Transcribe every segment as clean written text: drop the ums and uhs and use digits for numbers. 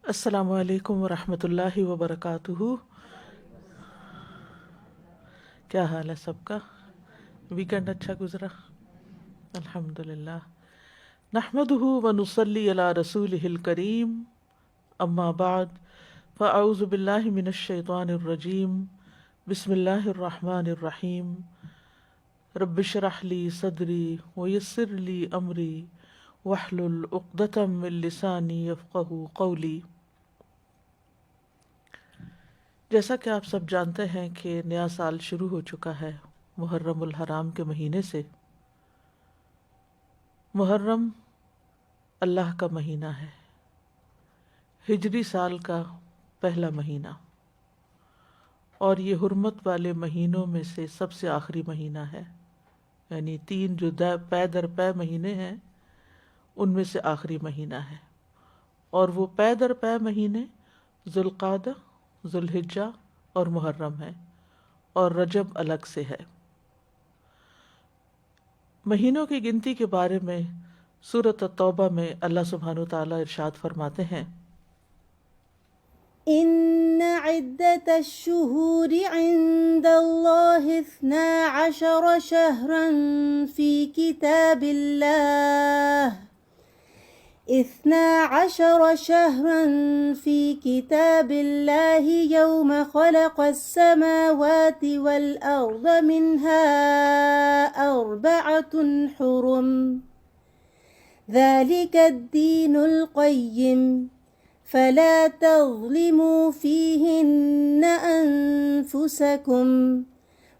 السلام علیکم ورحمۃ اللہ وبرکاتہ۔ کیا حال ہے سب کا؟ ویکینڈ اچھا گزرا؟ الحمد للہ۔ نحمدہ ونصلی علی رسولہ الکریم، اما بعد فاعوذ باللہ من الشیطان الرجیم، بسم اللہ الرحمن الرحیم۔ رب اشرح لی صدری ویسر لی امری واحلل عقدۃ من لسانی یفقہوا قولی۔ جیسا کہ آپ سب جانتے ہیں کہ نیا سال شروع ہو چکا ہے محرم الحرام کے مہینے سے۔ محرم اللہ کا مہینہ ہے، ہجری سال کا پہلا مہینہ، اور یہ حرمت والے مہینوں میں سے سب سے آخری مہینہ ہے، یعنی تین جو پے در پے مہینے ہیں ان میں سے آخری مہینہ ہے۔ اور وہ پے در پے مہینے ذوالقعدہ، ذوالحجہ اور محرم ہے، اور رجب الگ سے ہے۔ مہینوں کی گنتی کے بارے میں سورۃ التوبہ میں اللہ سبحانہ وتعالیٰ ارشاد فرماتے ہیں، إن عدة الشهور عند الله 12 شهرا في كتاب الله 12 شهرا في كتاب الله يوم خلق السماوات والأرض منها 4 حرم ذلك الدين القيم فلا تظلموا فيهن أنفسكم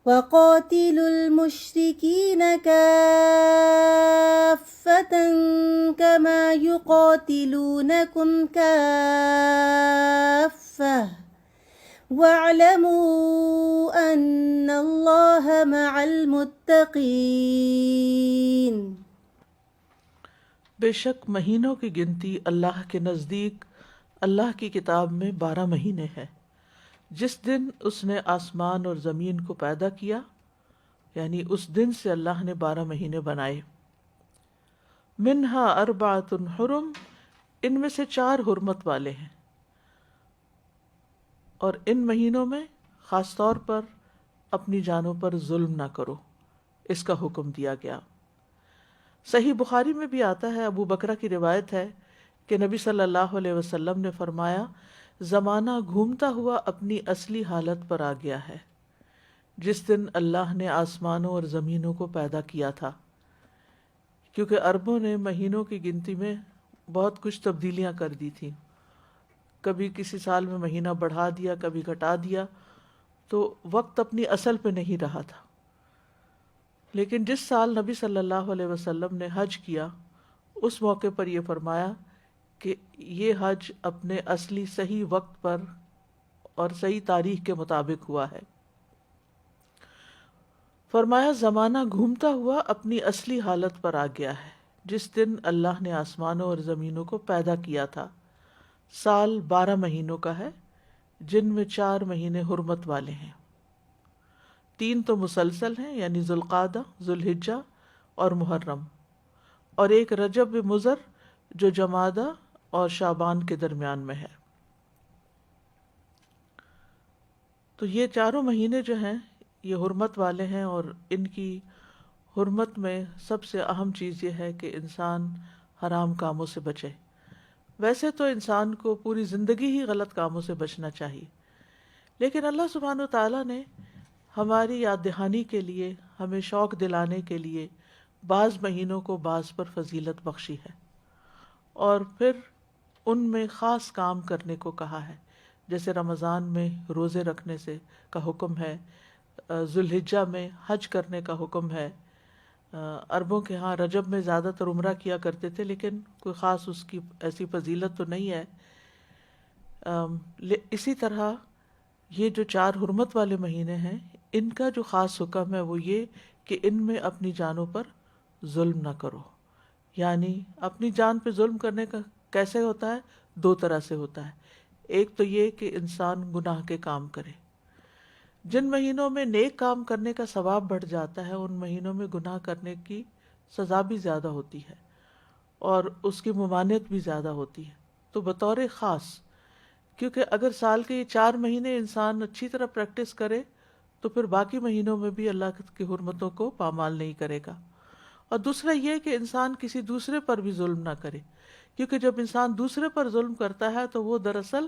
وقاتلوا المشركين كافة كما يقاتلونكم كافة واعلموا أن الله مع المتقين۔ بے شک مہینوں کی گنتی اللہ کے نزدیک اللہ کی کتاب میں 12 مہینے ہے۔ جس دن اس نے آسمان اور زمین کو پیدا کیا، یعنی اس دن سے اللہ نے 12 مہینے بنائے۔ منہا 4 حرم، ان میں سے 4 حرمت والے ہیں، اور ان مہینوں میں خاص طور پر اپنی جانوں پر ظلم نہ کرو، اس کا حکم دیا گیا۔ صحیح بخاری میں بھی آتا ہے، ابو بکرہ کی روایت ہے کہ نبی صلی اللہ علیہ وسلم نے فرمایا، زمانہ گھومتا ہوا اپنی اصلی حالت پر آ گیا ہے جس دن اللہ نے آسمانوں اور زمینوں کو پیدا کیا تھا، کیونکہ عربوں نے مہینوں کی گنتی میں بہت کچھ تبدیلیاں کر دی تھیں۔ کبھی کسی سال میں مہینہ بڑھا دیا، کبھی گھٹا دیا، تو وقت اپنی اصل پہ نہیں رہا تھا۔ لیکن جس سال نبی صلی اللہ علیہ وسلم نے حج کیا، اس موقع پر یہ فرمایا کہ یہ حج اپنے اصلی صحیح وقت پر اور صحیح تاریخ کے مطابق ہوا ہے۔ فرمایا زمانہ گھومتا ہوا اپنی اصلی حالت پر آ گیا ہے جس دن اللہ نے آسمانوں اور زمینوں کو پیدا کیا تھا۔ سال 12 مہینوں کا ہے، جن میں 4 مہینے حرمت والے ہیں، 3 تو مسلسل ہیں، یعنی ذوالقعدہ، ذوالحجہ اور محرم، اور ایک رجب مضر جو جمادہ اور شعبان کے درمیان میں ہے۔ تو یہ 4 مہینے جو ہیں یہ حرمت والے ہیں، اور ان کی حرمت میں سب سے اہم چیز یہ ہے کہ انسان حرام کاموں سے بچے۔ ویسے تو انسان کو پوری زندگی ہی غلط کاموں سے بچنا چاہیے، لیکن اللہ سبحانہ وتعالیٰ نے ہماری یاد دہانی کے لیے، ہمیں شوق دلانے کے لیے بعض مہینوں کو بعض پر فضیلت بخشی ہے، اور پھر ان میں خاص کام کرنے کو کہا ہے، جیسے رمضان میں روزے رکھنے سے کا حکم ہے، ذوالحجہ میں حج کرنے کا حکم ہے۔ عربوں کے ہاں رجب میں زیادہ تر عمرہ کیا کرتے تھے، لیکن کوئی خاص اس کی ایسی فضیلت تو نہیں ہے۔ اسی طرح یہ جو 4 حرمت والے مہینے ہیں، ان کا جو خاص حکم ہے وہ یہ کہ ان میں اپنی جانوں پر ظلم نہ کرو۔ یعنی اپنی جان پہ ظلم کرنے کا کیسے ہوتا ہے؟ 2 طرح سے ہوتا ہے۔ ایک تو یہ کہ انسان گناہ کے کام کرے۔ جن مہینوں میں نیک کام کرنے کا ثواب بڑھ جاتا ہے، ان مہینوں میں گناہ کرنے کی سزا بھی زیادہ ہوتی ہے اور اس کی ممانعت بھی زیادہ ہوتی ہے۔ تو بطور خاص کیونکہ اگر سال کے یہ 4 مہینے انسان اچھی طرح پریکٹس کرے تو پھر باقی مہینوں میں بھی اللہ کی حرمتوں کو پامال نہیں کرے گا۔ اور دوسرا یہ کہ انسان کسی دوسرے پر بھی ظلم نہ کرے، کیونکہ جب انسان دوسرے پر ظلم کرتا ہے تو وہ دراصل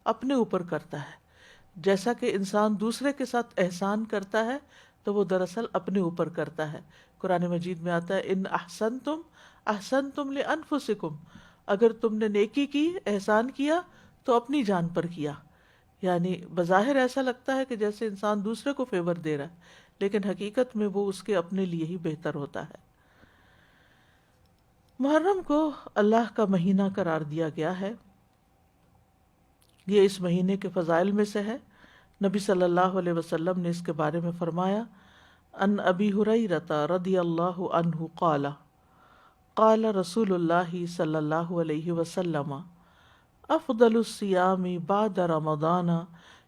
اپنے اوپر کرتا ہے، جیسا کہ انسان دوسرے کے ساتھ احسان کرتا ہے تو وہ دراصل اپنے اوپر کرتا ہے۔ قرآن مجید میں آتا ہے ان احسنتم احسنتم لانفسکم، اگر تم نے نیکی کی، احسان کیا تو اپنی جان پر کیا۔ یعنی بظاہر ایسا لگتا ہے کہ جیسے انسان دوسرے کو فیور دے رہا ہے، لیکن حقیقت میں وہ اس کے اپنے لیے ہی بہتر ہوتا ہے۔ محرم کو اللہ کا مہینہ قرار دیا گیا ہے، یہ اس مہینے کے فضائل میں سے ہے۔ نبی صلی اللہ علیہ وسلم نے اس کے بارے میں فرمایا، ان ابی ہریرہ رضی اللہ عنہ قال قال رسول اللہ صلی اللہ علیہ وسلم افضل الصیام بعد رمضان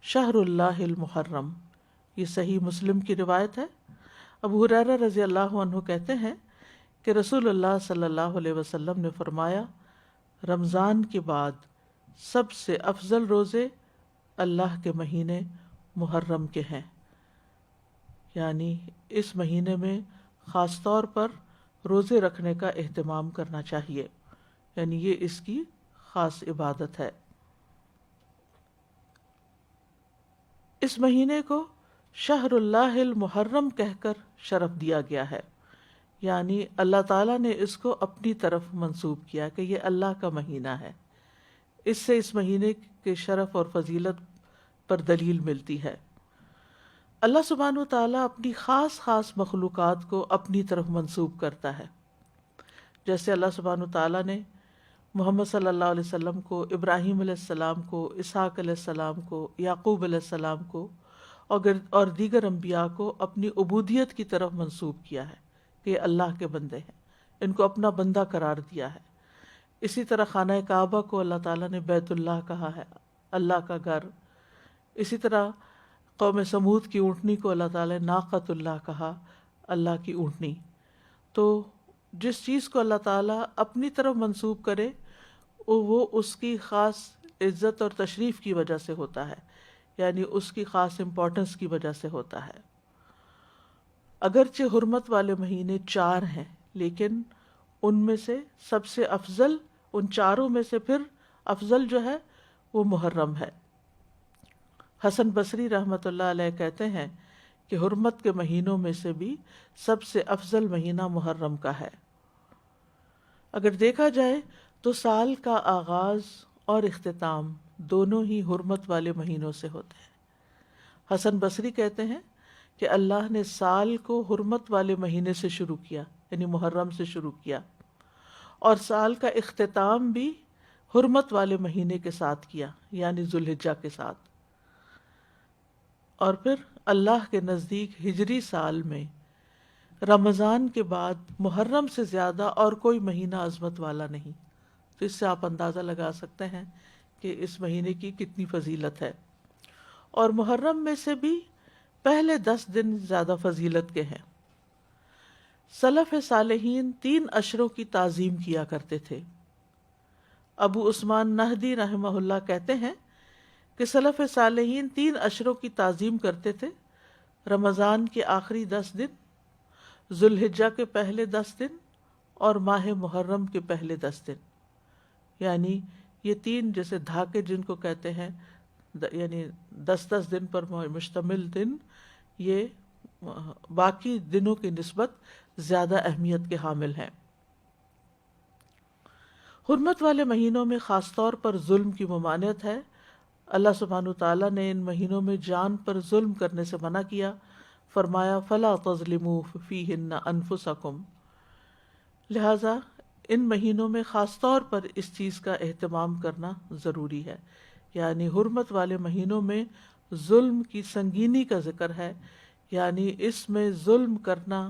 شہر اللہ المحرم۔ یہ صحیح مسلم کی روایت ہے۔ ابو ہریرہ رضی اللہ عنہ کہتے ہیں کہ رسول اللہ صلی اللہ علیہ وسلم نے فرمایا، رمضان کے بعد سب سے افضل روزے اللہ کے مہینے محرم کے ہیں، یعنی اس مہینے میں خاص طور پر روزے رکھنے کا اہتمام کرنا چاہیے، یعنی یہ اس کی خاص عبادت ہے۔ اس مہینے کو شہر اللہ المحرم کہہ کر شرف دیا گیا ہے، یعنی اللہ تعالیٰ نے اس کو اپنی طرف منسوب کیا کہ یہ اللہ کا مہینہ ہے۔ اس سے اس مہینے کے شرف اور فضیلت پر دلیل ملتی ہے۔ اللہ سبحانہ وتعالیٰ اپنی خاص خاص مخلوقات کو اپنی طرف منسوب کرتا ہے، جیسے اللہ سبحانہ وتعالیٰ نے محمد صلی اللہ علیہ وسلم کو، ابراہیم علیہ السلام کو، اسحاق علیہ السلام کو، یعقوب علیہ السلام کو اور دیگر انبیاء کو اپنی عبودیت کی طرف منسوب کیا ہے کہ یہ اللہ کے بندے ہیں، ان کو اپنا بندہ قرار دیا ہے۔ اسی طرح خانہ کعبہ کو اللہ تعالیٰ نے بیت اللہ کہا ہے، اللہ کا گھر۔ اسی طرح قوم سمود کی اونٹنی کو اللہ تعالیٰ نے ناقۃ اللہ کہا، اللہ کی اونٹنی۔ تو جس چیز کو اللہ تعالیٰ اپنی طرف منسوب کرے وہ اس کی خاص عزت اور تشریف کی وجہ سے ہوتا ہے، یعنی اس کی خاص امپورٹنس کی وجہ سے ہوتا ہے۔ اگرچہ حرمت والے مہینے 4 ہیں، لیکن ان میں سے سب سے افضل، ان چاروں میں سے پھر افضل جو ہے وہ محرم ہے۔ حسن بصری رحمۃ اللہ علیہ کہتے ہیں کہ حرمت کے مہینوں میں سے بھی سب سے افضل مہینہ محرم کا ہے۔ اگر دیکھا جائے تو سال کا آغاز اور اختتام دونوں ہی حرمت والے مہینوں سے ہوتے ہیں۔ حسن بصری کہتے ہیں کہ اللہ نے سال کو حرمت والے مہینے سے شروع کیا، یعنی محرم سے شروع کیا، اور سال کا اختتام بھی حرمت والے مہینے کے ساتھ کیا، یعنی ذوالحجہ کے ساتھ۔ اور پھر اللہ کے نزدیک ہجری سال میں رمضان کے بعد محرم سے زیادہ اور کوئی مہینہ عظمت والا نہیں۔ تو اس سے آپ اندازہ لگا سکتے ہیں کہ اس مہینے کی کتنی فضیلت ہے۔ اور محرم میں سے بھی پہلے 10 دن زیادہ فضیلت کے ہیں۔ سلف صالحین 3 عشروں کی تعظیم کیا کرتے تھے۔ ابو عثمان نہدی رحمہ اللہ کہتے ہیں کہ سلف صالحین 3 عشروں کی تعظیم کرتے تھے: رمضان کے آخری 10 دن، ذوالحجہ کے پہلے 10 دن، اور ماہ محرم کے پہلے 10 دن۔ یعنی یہ 3 جیسے دھاکے جن کو کہتے ہیں، یعنی 10 دن پر مشتمل دن، یہ باقی دنوں کی نسبت زیادہ اہمیت کے حامل ہیں۔ حرمت والے مہینوں میں خاص طور پر ظلم کی ممانعت ہے۔ اللہ سبحانہ تعالیٰ نے ان مہینوں میں جان پر ظلم کرنے سے منع کیا، فرمایا فَلَا تَظْلِمُوا فِيهِنَّ أَنفُسَكُمْ۔ لہٰذا ان مہینوں میں خاص طور پر اس چیز کا اہتمام کرنا ضروری ہے، یعنی حرمت والے مہینوں میں ظلم کی سنگینی کا ذکر ہے، یعنی اس میں ظلم کرنا،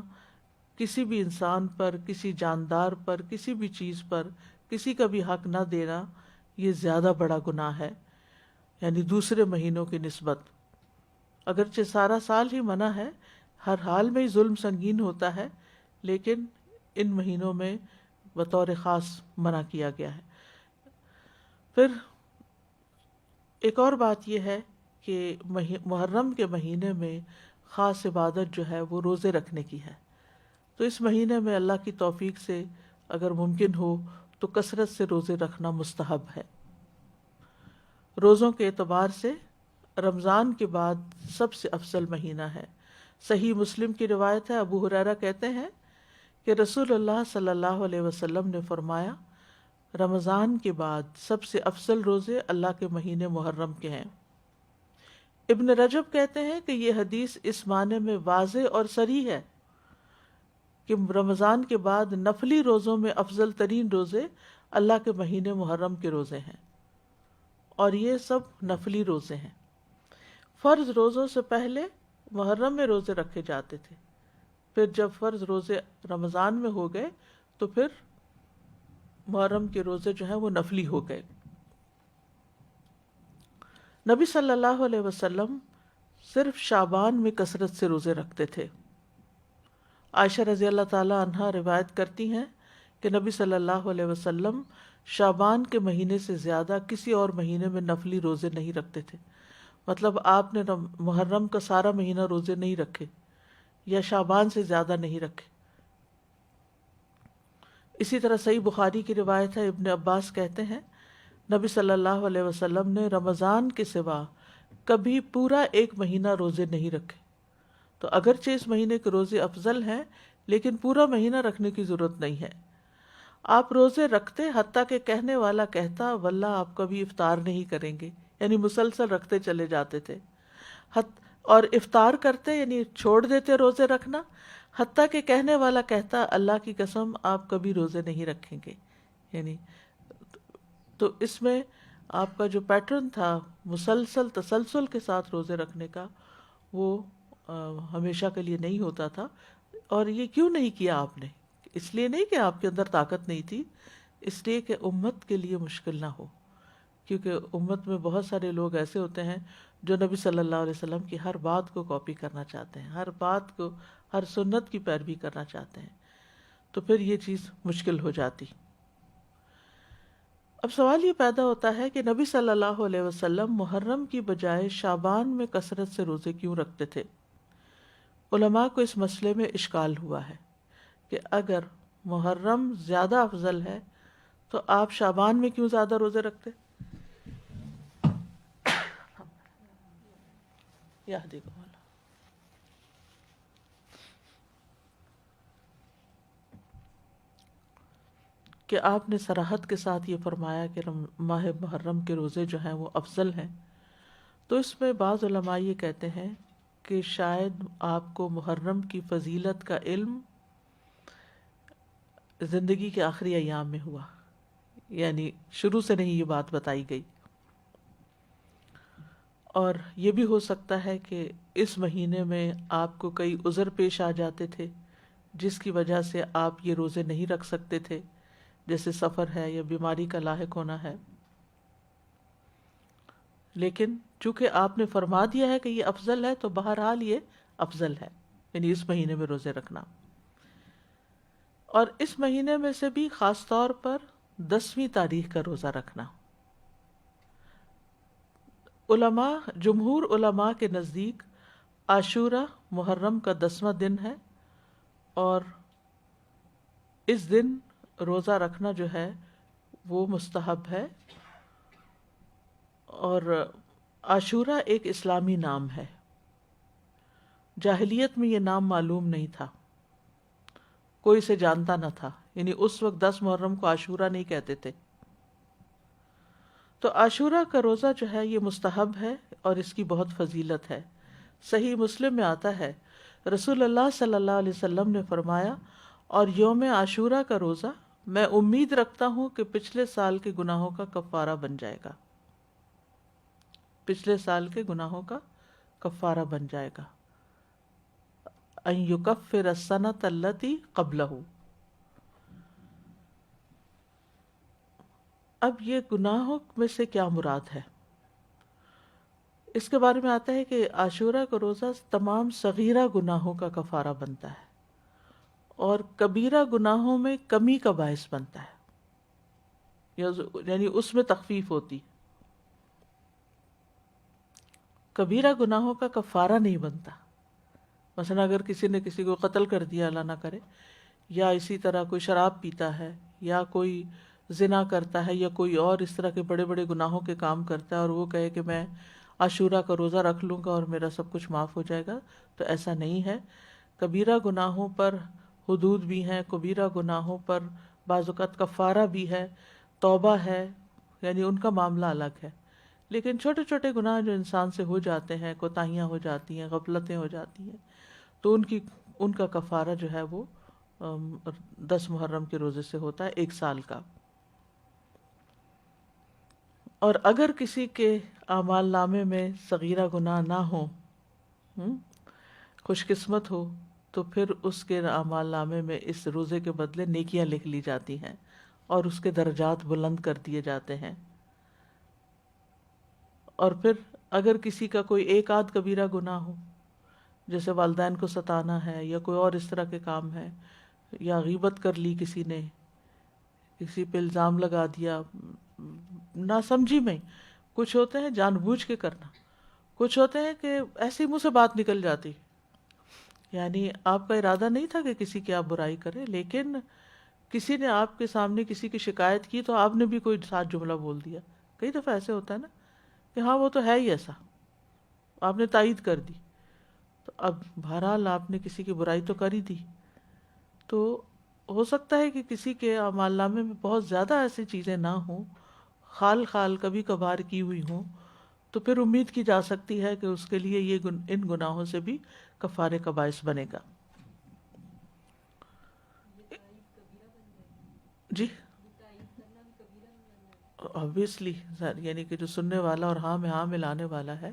کسی بھی انسان پر، کسی جاندار پر، کسی بھی چیز پر کسی کا بھی حق نہ دینا، یہ زیادہ بڑا گناہ ہے، یعنی دوسرے مہینوں کی نسبت۔ اگرچہ سارا سال ہی منع ہے، ہر حال میں ہی ظلم سنگین ہوتا ہے، لیکن ان مہینوں میں بطور خاص منع کیا گیا ہے۔ پھر ایک اور بات یہ ہے کہ محرم کے مہینے میں خاص عبادت جو ہے وہ روزے رکھنے کی ہے. تو اس مہینے میں اللہ کی توفیق سے اگر ممکن ہو تو کثرت سے روزے رکھنا مستحب ہے. روزوں کے اعتبار سے رمضان کے بعد سب سے افضل مہینہ ہے. صحیح مسلم کی روایت ہے، ابو ہریرہ کہتے ہیں کہ رسول اللہ صلی اللہ علیہ وسلم نے فرمایا، رمضان کے بعد سب سے افضل روزے اللہ کے مہینے محرم کے ہیں. ابن رجب کہتے ہیں کہ یہ حدیث اس معنی میں واضح اور صریح ہے کہ رمضان کے بعد نفلی روزوں میں افضل ترین روزے اللہ کے مہینے محرم کے روزے ہیں، اور یہ سب نفلی روزے ہیں. فرض روزوں سے پہلے محرم میں روزے رکھے جاتے تھے، پھر جب فرض روزے رمضان میں ہو گئے تو پھر محرم کے روزے جو ہیں وہ نفلی ہو گئے. نبی صلی اللہ علیہ وسلم صرف شعبان میں کثرت سے روزے رکھتے تھے. عائشہ رضی اللہ تعالی عنہا روایت کرتی ہیں کہ نبی صلی اللہ علیہ وسلم شعبان کے مہینے سے زیادہ کسی اور مہینے میں نفلی روزے نہیں رکھتے تھے. مطلب آپ نے محرم کا سارا مہینہ روزے نہیں رکھے یا شعبان سے زیادہ نہیں رکھے. اسی طرح صحیح بخاری کی روایت ہے، ابن عباس کہتے ہیں نبی صلی اللہ علیہ وسلم نے رمضان کے سوا کبھی پورا ایک مہینہ روزے نہیں رکھے. تو اگرچہ اس مہینے کے روزے افضل ہیں لیکن پورا مہینہ رکھنے کی ضرورت نہیں ہے. آپ روزے رکھتے حتیٰ کہ کہنے والا کہتا واللہ آپ کبھی افطار نہیں کریں گے، یعنی مسلسل رکھتے چلے جاتے تھے. اور افطار کرتے یعنی چھوڑ دیتے روزے رکھنا حتیٰ کہ کہنے والا کہتا اللہ کی قسم آپ کبھی روزے نہیں رکھیں گے. یعنی تو اس میں آپ کا جو پیٹرن تھا مسلسل تسلسل کے ساتھ روزے رکھنے کا وہ ہمیشہ کے لیے نہیں ہوتا تھا. اور یہ کیوں نہیں کیا آپ نے؟ اس لیے نہیں کہ آپ کے اندر طاقت نہیں تھی، اس لیے کہ امت کے لیے مشکل نہ ہو. کیونکہ امت میں بہت سارے لوگ ایسے ہوتے ہیں جو نبی صلی اللہ علیہ وسلم کی ہر بات کو کاپی کرنا چاہتے ہیں، ہر بات کو، ہر سنت کی پیروی کرنا چاہتے ہیں، تو پھر یہ چیز مشکل ہو جاتی. اب سوال یہ پیدا ہوتا ہے کہ نبی صلی اللہ علیہ وسلم محرم کی بجائے شعبان میں کثرت سے روزے کیوں رکھتے تھے؟ علماء کو اس مسئلے میں اشکال ہوا ہے کہ اگر محرم زیادہ افضل ہے تو آپ شعبان میں کیوں زیادہ روزے رکھتے؟ یہدیکم اللہ. کہ آپ نے صراحت کے ساتھ یہ فرمایا کہ ماہ محرم کے روزے جو ہیں وہ افضل ہیں، تو اس میں بعض علماء یہ کہتے ہیں کہ شاید آپ کو محرم کی فضیلت کا علم زندگی کے آخری ایام میں ہوا، یعنی شروع سے نہیں یہ بات بتائی گئی. اور یہ بھی ہو سکتا ہے کہ اس مہینے میں آپ کو کئی عذر پیش آ جاتے تھے جس کی وجہ سے آپ یہ روزے نہیں رکھ سکتے تھے، جیسے سفر ہے یا بیماری کا لاحق ہونا ہے. لیکن چونکہ آپ نے فرما دیا ہے کہ یہ افضل ہے تو بہرحال یہ افضل ہے، یعنی اس مہینے میں روزے رکھنا. اور اس مہینے میں سے بھی خاص طور پر 10ویں تاریخ کا روزہ رکھنا. جمہور علماء کے نزدیک عاشورہ محرم کا 10واں دن ہے، اور اس دن روزہ رکھنا جو ہے وہ مستحب ہے. اور عاشورہ ایک اسلامی نام ہے، جاہلیت میں یہ نام معلوم نہیں تھا، کوئی اسے جانتا نہ تھا، یعنی اس وقت 10 محرم کو عاشورہ نہیں کہتے تھے. تو عاشورہ کا روزہ جو ہے یہ مستحب ہے اور اس کی بہت فضیلت ہے. صحیح مسلم میں آتا ہے رسول اللہ صلی اللہ علیہ وسلم نے فرمایا، اور یوم عاشورہ کا روزہ میں امید رکھتا ہوں کہ پچھلے سال کے گناہوں کا کفارہ بن جائے گا. پچھلے سال کے گناہوں کا کفارہ بن جائے گا. ان یکفر السنۃ التی قبلہ. اب یہ گناہوں میں سے کیا مراد ہے؟ اس کے بارے میں آتا ہے کہ عاشورہ کا روزہ تمام صغیرہ گناہوں کا کفارہ بنتا ہے اور کبیرہ گناہوں میں کمی کا باعث بنتا ہے، یعنی اس میں تخفیف ہوتی. کبیرہ گناہوں کا کفارہ نہیں بنتا. مثلا اگر کسی نے کسی کو قتل کر دیا، اللہ نہ کرے، یا اسی طرح کوئی شراب پیتا ہے، یا کوئی زنا کرتا ہے، یا کوئی اور اس طرح کے بڑے بڑے گناہوں کے کام کرتا ہے، اور وہ کہے کہ میں عاشورہ کا روزہ رکھ لوں گا اور میرا سب کچھ معاف ہو جائے گا، تو ایسا نہیں ہے. کبیرہ گناہوں پر حدود بھی ہیں، کبیرہ گناہوں پر بعض اوقات کفارہ بھی ہے، توبہ ہے، یعنی ان کا معاملہ الگ ہے. لیکن چھوٹے چھوٹے گناہ جو انسان سے ہو جاتے ہیں، کوتاہیاں ہو جاتی ہیں، غفلتیں ہو جاتی ہیں، تو ان کا کفارہ جو ہے وہ 10 محرم کے روزے سے ہوتا ہے، 1 سال کا. اور اگر کسی کے اعمال نامے میں صغیرہ گناہ نہ ہو، خوش قسمت ہو، تو پھر اس کے اعمال نامے میں اس روزے کے بدلے نیکیاں لکھ لی جاتی ہیں اور اس کے درجات بلند کر دیے جاتے ہیں. اور پھر اگر کسی کا کوئی ایک آدھ کبیرہ گناہ ہو، جیسے والدین کو ستانا ہے، یا کوئی اور اس طرح کے کام ہے، یا غیبت کر لی کسی نے، کسی پہ الزام لگا دیا نہ سمجھی میں، کچھ ہوتے ہیں جان بوجھ کے کرنا، کچھ ہوتے ہیں کہ ایسے منہ سے بات نکل جاتی، یعنی آپ کا ارادہ نہیں تھا کہ کسی کی آپ برائی کریں، لیکن کسی نے آپ کے سامنے کسی کی شکایت کی تو آپ نے بھی کوئی ساتھ جملہ بول دیا. کئی دفعہ ایسے ہوتا ہے نا کہ ہاں وہ تو ہے ہی ایسا، آپ نے تائید کر دی، تو اب بہرحال آپ نے کسی کی برائی تو کر ہی دی. تو ہو سکتا ہے کہ کسی کے اعمال نامے میں بہت زیادہ ایسی چیزیں نہ ہوں، خال خال کبھی کبھار کی ہوئی ہوں، تو پھر امید کی جا سکتی ہے کہ اس کے لیے یہ ان گناہوں سے بھی کفارے کا باعث بنے گا. جی obviously یعنی کہ جو سننے والا اور ہاں میں ہاں ملانے والا ہے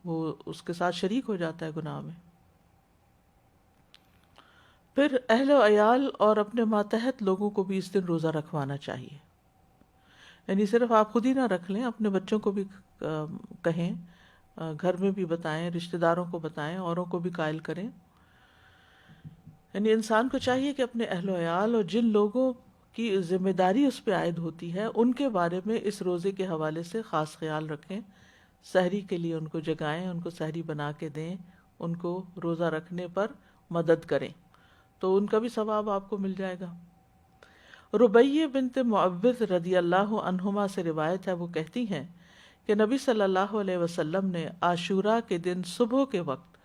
وہ اس کے ساتھ شریک ہو جاتا ہے گناہ میں. پھر اہل و عیال اور اپنے ماتحت لوگوں کو بھی اس دن روزہ رکھوانا چاہیے، یعنی صرف آپ خود ہی نہ رکھ لیں، اپنے بچوں کو بھی کہیں، گھر میں بھی بتائیں، رشتہ داروں کو بتائیں، اوروں کو بھی قائل کریں. یعنی انسان کو چاہیے کہ اپنے اہل و عیال اور جن لوگوں کی ذمہ داری اس پہ عائد ہوتی ہے ان کے بارے میں اس روزے کے حوالے سے خاص خیال رکھیں. سحری کے لیے ان کو جگائیں، ان کو سحری بنا کے دیں، ان کو روزہ رکھنے پر مدد کریں، تو ان کا بھی ثواب آپ کو مل جائے گا. ربیہ بنت معوذ رضی اللہ عنہما سے روایت ہے، وہ کہتی ہیں کہ نبی صلی اللہ علیہ وسلم نے عاشوراء کے دن صبح کے وقت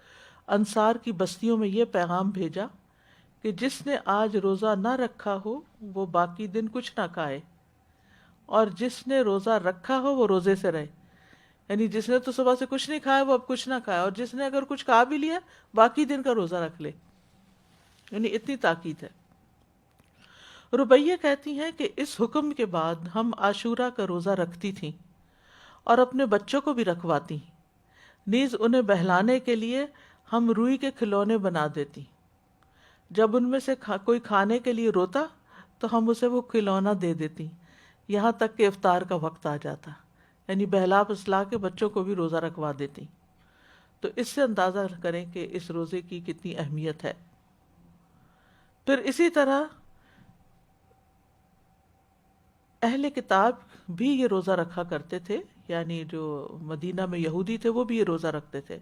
انصار کی بستیوں میں یہ پیغام بھیجا کہ جس نے آج روزہ نہ رکھا ہو وہ باقی دن کچھ نہ کھائے، اور جس نے روزہ رکھا ہو وہ روزے سے رہے. یعنی جس نے تو صبح سے کچھ نہیں کھایا وہ اب کچھ نہ کھائے، اور جس نے اگر کچھ کھا بھی لیا باقی دن کا روزہ رکھ لے. یعنی اتنی تاکید ہے. ربیہ کہتی ہیں کہ اس حکم کے بعد ہم عاشوراء کا روزہ رکھتی تھیں اور اپنے بچوں کو بھی رکھواتی، نیز انہیں بہلانے کے لیے ہم روئی کے کھلونے بنا دیتی. جب ان میں سے کوئی کھانے کے لیے روتا تو ہم اسے وہ کھلونا دے دیتی، یہاں تک کہ افطار کا وقت آ جاتا. یعنی بہلا پسلا کے بچوں کو بھی روزہ رکھوا دیتی. تو اس سے اندازہ کریں کہ اس روزے کی کتنی اہمیت ہے. پھر اسی طرح اہل کتاب بھی یہ روزہ رکھا کرتے تھے، یعنی جو مدینہ میں یہودی تھے وہ بھی یہ روزہ رکھتے تھے.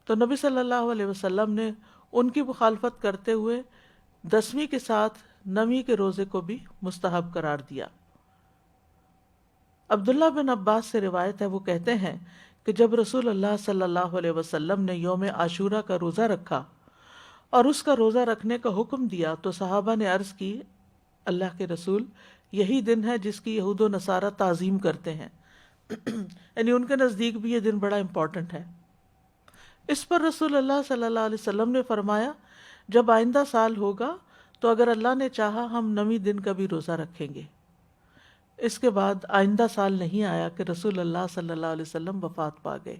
تو نبی صلی اللہ علیہ وسلم نے ان کی مخالفت کرتے ہوئے 10ویں کے ساتھ 9ویں کے روزے کو بھی مستحب قرار دیا. عبداللہ بن عباس سے روایت ہے، وہ کہتے ہیں کہ جب رسول اللہ صلی اللہ علیہ وسلم نے یوم عاشوراء کا روزہ رکھا اور اس کا روزہ رکھنے کا حکم دیا تو صحابہ نے عرض کی، اللہ کے رسول، یہی دن ہے جس کی یہود و نصارہ تعظیم کرتے ہیں. یعنی ان کے نزدیک بھی یہ دن بڑا امپورٹنٹ ہے. اس پر رسول اللہ صلی اللہ علیہ وسلم نے فرمایا، جب آئندہ سال ہوگا تو اگر اللہ نے چاہا ہم 9ویں دن کا بھی روزہ رکھیں گے. اس کے بعد آئندہ سال نہیں آیا کہ رسول اللہ صلی اللہ علیہ وسلم وفات پا گئے،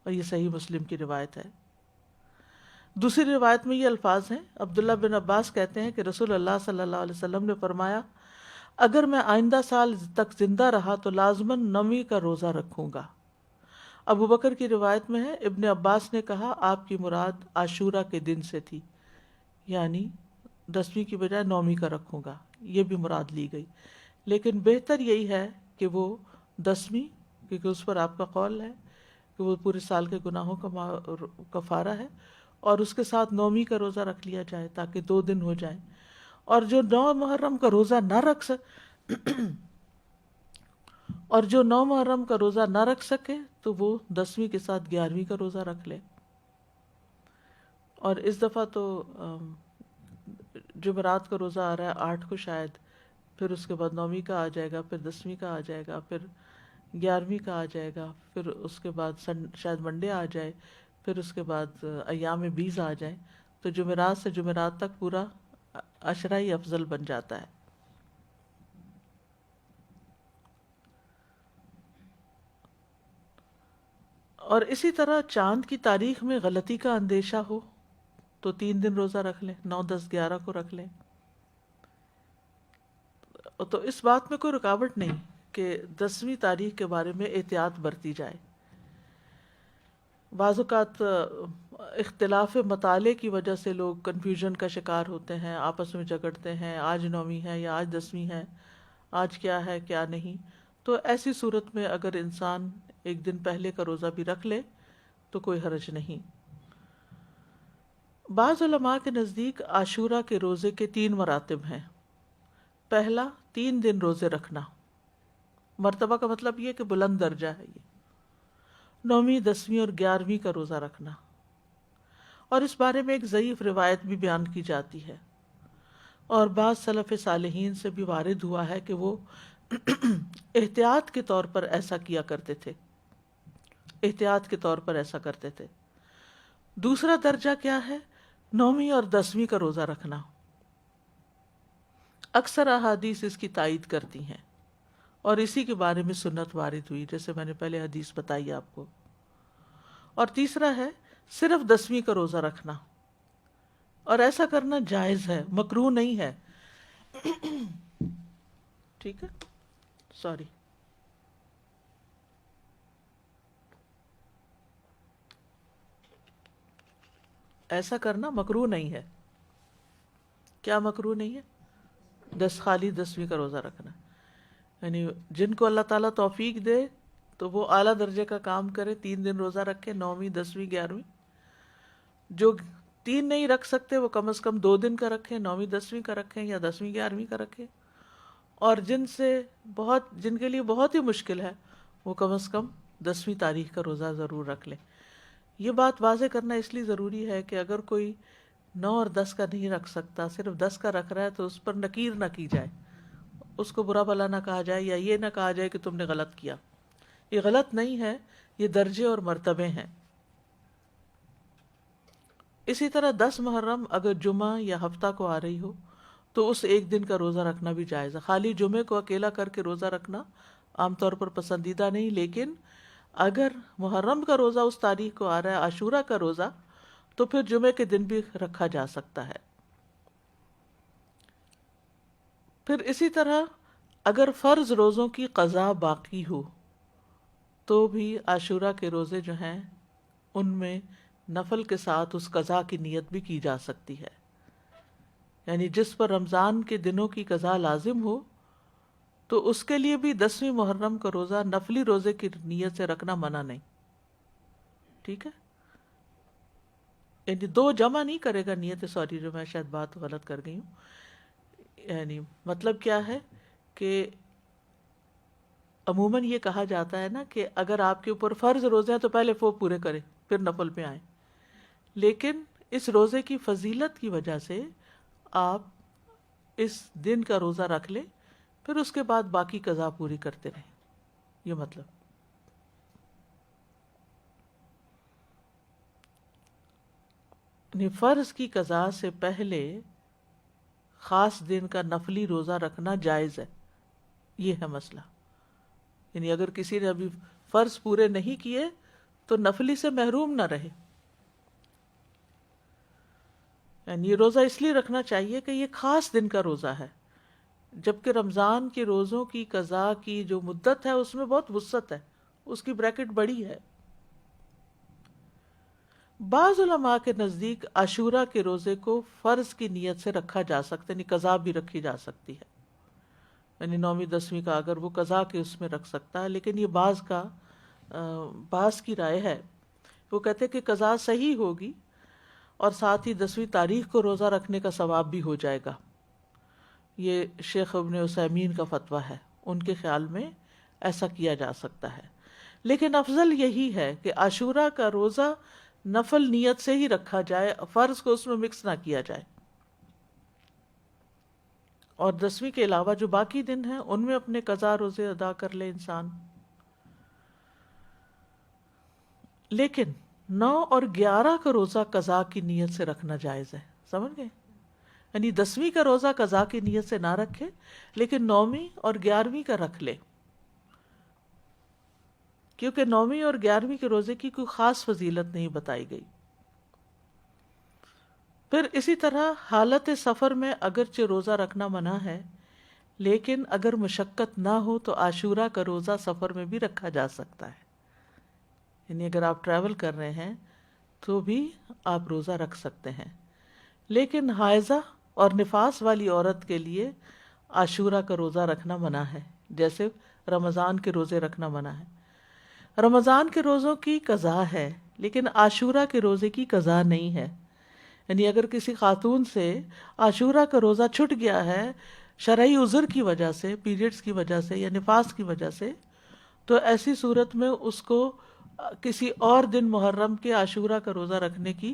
اور یہ صحیح مسلم کی روایت ہے. دوسری روایت میں یہ الفاظ ہیں، عبداللہ بن عباس کہتے ہیں کہ رسول اللہ صلی اللہ علیہ وسلم نے فرمایا، اگر میں آئندہ سال تک زندہ رہا تو لازماً 9ویں کا روزہ رکھوں گا. ابو بکر کی روایت میں ہے، ابن عباس نے کہا آپ کی مراد عاشوراء کے دن سے تھی، یعنی 10ویں کی بجائے 9ویں کا رکھوں گا، یہ بھی مراد لی گئی. لیکن بہتر یہی ہے کہ وہ 10ویں، کیونکہ اس پر آپ کا قول ہے کہ وہ پورے سال کے گناہوں کا کفارہ ہے، اور اس کے ساتھ نومی کا روزہ رکھ لیا جائے تاکہ 2 دن ہو جائیں. اور جو 9 محرم کا روزہ نہ رکھ اور جو 9 محرم کا روزہ نہ رکھ سکے تو وہ 10ویں کے ساتھ 11ویں کا روزہ رکھ لے. اور اس دفعہ تو جمعرات کا روزہ آ رہا ہے 8 کو شاید، پھر اس کے بعد 9ویں کا آ جائے گا، پھر 10ویں کا آ جائے گا، پھر 11ویں کا آ جائے گا، پھر اس کے بعد شاید منڈے آ جائے، پھر اس کے بعد ایام بیز آ جائے. تو جمعرات سے جمعرات تک پورا عشرہ ہی افضل بن جاتا ہے. اور اسی طرح چاند کی تاریخ میں غلطی کا اندیشہ ہو تو 3 دن روزہ رکھ لیں، 9، 10، 11 کو رکھ لیں. تو اس بات میں کوئی رکاوٹ نہیں کہ 10ویں تاریخ کے بارے میں احتیاط برتی جائے. بعض اوقات اختلاف مطالعے کی وجہ سے لوگ کنفیوژن کا شکار ہوتے ہیں، آپس میں جھگڑتے ہیں، آج 9ویں ہے یا آج 10ویں ہے، آج کیا ہے کیا نہیں. تو ایسی صورت میں اگر انسان ایک دن پہلے کا روزہ بھی رکھ لے تو کوئی حرج نہیں. بعض علماء کے نزدیک عاشورہ کے روزے کے 3 مراتب ہیں. پہلا، 3 دن روزے رکھنا. مرتبہ کا مطلب یہ کہ بلند درجہ ہے یہ. 9ویں، 10ویں اور 11ویں کا روزہ رکھنا. اور اس بارے میں ایک ضعیف روایت بھی بیان کی جاتی ہے، اور بعض سلف صالحین سے بھی وارد ہوا ہے کہ وہ احتیاط کے طور پر ایسا کیا کرتے تھے، احتیاط کے طور پر ایسا کرتے تھے. دوسرا درجہ کیا ہے؟ 9ویں اور 10ویں کا روزہ رکھنا. اکثر احادیث اس کی تائید کرتی ہیں، اور اسی کے بارے میں سنت وارد ہوئی، جیسے میں نے پہلے حدیث بتائی آپ کو. اور تیسرا ہے صرف 10ویں کا روزہ رکھنا، اور ایسا کرنا جائز ہے، مکروہ نہیں ہے. ٹھیک ہے، سوری. ایسا کرنا مکروہ نہیں ہے. کیا مکروہ نہیں ہے؟ خالی 10ویں کا روزہ رکھنا. یعنی جن کو اللہ تعالیٰ توفیق دے تو وہ اعلیٰ درجے کا کام کرے، 3 دن روزہ رکھے، 9ویں، 10ویں، 11ویں. جو 3 نہیں رکھ سکتے وہ کم از کم 2 دن کا رکھیں، 9ویں 10ویں کا رکھیں یا 10ویں 11ویں کا رکھیں. اور جن کے لیے بہت ہی مشکل ہے وہ کم از کم 10ویں تاریخ کا روزہ ضرور رکھ لیں. یہ بات واضح کرنا اس لیے ضروری ہے کہ اگر کوئی 9 اور 10 کا نہیں رکھ سکتا، صرف 10 کا رکھ رہا ہے، تو اس پر نکیر نہ کی جائے، اس کو برا بھلا نہ کہا جائے، یا یہ نہ کہا جائے کہ تم نے غلط کیا. یہ غلط نہیں ہے، یہ درجے اور مرتبے ہیں. اسی طرح 10 محرم اگر جمعہ یا ہفتہ کو آ رہی ہو تو اس ایک دن کا روزہ رکھنا بھی جائز ہے. خالی جمعے کو اکیلا کر کے روزہ رکھنا عام طور پر پسندیدہ نہیں، لیکن اگر محرم کا روزہ اس تاریخ کو آ رہا ہے، عاشورہ کا روزہ، تو پھر جمعے کے دن بھی رکھا جا سکتا ہے. پھر اسی طرح اگر فرض روزوں کی قضا باقی ہو تو بھی عاشورہ کے روزے جو ہیں ان میں نفل کے ساتھ اس قضا کی نیت بھی کی جا سکتی ہے. یعنی جس پر رمضان کے دنوں کی قضا لازم ہو تو اس کے لیے بھی 10ویں محرم کا روزہ نفلی روزے کی نیت سے رکھنا منع نہیں. ٹھیک ہے، یعنی 2 جمع نہیں کرے گا نیت. سوری، جو میں شاید بات غلط کر گئی ہوں. یعنی مطلب کیا ہے کہ عموماً یہ کہا جاتا ہے نا کہ اگر آپ کے اوپر فرض روزے ہیں تو پہلے وہ پورے کریں پھر نفل پہ آئیں. لیکن اس روزے کی فضیلت کی وجہ سے آپ اس دن کا روزہ رکھ لیں، پھر اس کے بعد باقی قضا پوری کرتے رہیں. یہ مطلب. یعنی فرض کی قضا سے پہلے خاص دن کا نفلی روزہ رکھنا جائز ہے. یہ ہے مسئلہ. یعنی اگر کسی نے ابھی فرض پورے نہیں کیے تو نفلی سے محروم نہ رہے. یعنی یہ روزہ اس لیے رکھنا چاہیے کہ یہ خاص دن کا روزہ ہے، جبکہ رمضان کے روزوں کی قضا کی جو مدت ہے اس میں بہت وسعت ہے، اس کی بریکٹ بڑی ہے. بعض علماء کے نزدیک عاشورہ کے روزے کو فرض کی نیت سے رکھا جا سکتا ہے، یعنی قضا بھی رکھی جا سکتی ہے. یعنی 9ویں 10ویں کا اگر وہ قضا کے اس میں رکھ سکتا ہے، لیکن یہ بعض کا بعض کی رائے ہے، وہ کہتے کہ قضا صحیح ہوگی اور ساتھ ہی 10ویں تاریخ کو روزہ رکھنے کا ثواب بھی ہو جائے گا۔ یہ شیخ ابن عثیمین کا فتویٰ ہے، ان کے خیال میں ایسا کیا جا سکتا ہے، لیکن افضل یہی ہے کہ عاشورہ کا روزہ نفل نیت سے ہی رکھا جائے، فرض کو اس میں مکس نہ کیا جائے، اور 10ویں کے علاوہ جو باقی دن ہیں ان میں اپنے قضا روزے ادا کر لے انسان۔ لیکن 9 اور 11 کا روزہ قضا کی نیت سے رکھنا جائز ہے، سمجھ گئے؟ یعنی 10ویں کا روزہ قضا کی نیت سے نہ رکھے، لیکن 9ویں اور 11ویں کا رکھ لے، کیونکہ 9ویں اور 11ویں کے روزے کی کوئی خاص فضیلت نہیں بتائی گئی۔ پھر اسی طرح حالت سفر میں اگرچہ روزہ رکھنا منع ہے، لیکن اگر مشقت نہ ہو تو عاشورہ کا روزہ سفر میں بھی رکھا جا سکتا ہے، یعنی اگر آپ ٹریول کر رہے ہیں تو بھی آپ روزہ رکھ سکتے ہیں، لیکن حائضہ اور نفاس والی عورت کے لیے عاشورہ کا روزہ رکھنا منع ہے، جیسے رمضان کے روزے رکھنا منع ہے۔ رمضان کے روزوں کی قضا ہے، لیکن عاشورہ کے روزے کی قضا نہیں ہے، یعنی اگر کسی خاتون سے عاشورہ کا روزہ چھٹ گیا ہے شرعی عذر کی وجہ سے، پیریڈز کی وجہ سے یا نفاس کی وجہ سے، تو ایسی صورت میں اس کو کسی اور دن محرم کے عاشورہ کا روزہ رکھنے کی